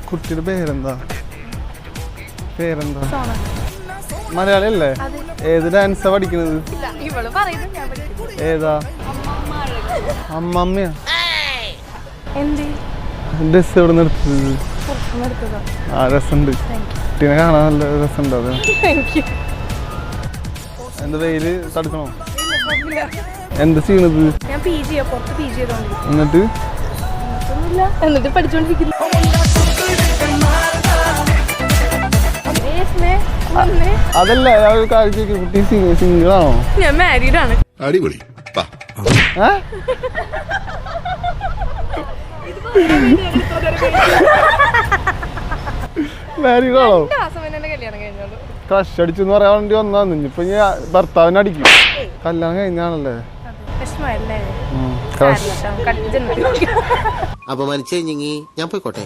കുട്ടിയുടെ പേരെന്താ? മലയാളി അല്ലേ? ഏത് ഡാൻസാ പഠിക്കുന്നത്? ഏതാ? അമ്മമ്മയാ? ഡ്രസ് എവിടെ നിർത്തത്? ആ രസമുണ്ട്, കുട്ടീനെ കാണാൻ നല്ല രസമുണ്ട്. അത് എന്താ വെയില് തടുക്കണോ? എന്താ ചെയ്യണത്? എന്നിട്ട് പഠിച്ചോണ്ടിരിക്കുന്നു. അതല്ല കുട്ടി സിംഗിളാണോ? ഞാൻ മാരീഡ് ആണ്. അടിപൊളി. മാരീഡാണോ? കല്യാണം കഴിഞ്ഞോളൂ. ക്രഷ് അടിച്ചെന്ന് പറയാൻ വേണ്ടി വന്നാന്ന്. ഇനിയിപ്പൊ ഞാൻ ഭർത്താവിനെ അടിക്കും. കല്യാണം കഴിഞ്ഞാണല്ലേ? വിഷമല്ലേ? അപമാനിച്ചേ ഞാൻ പോയിക്കോട്ടെ.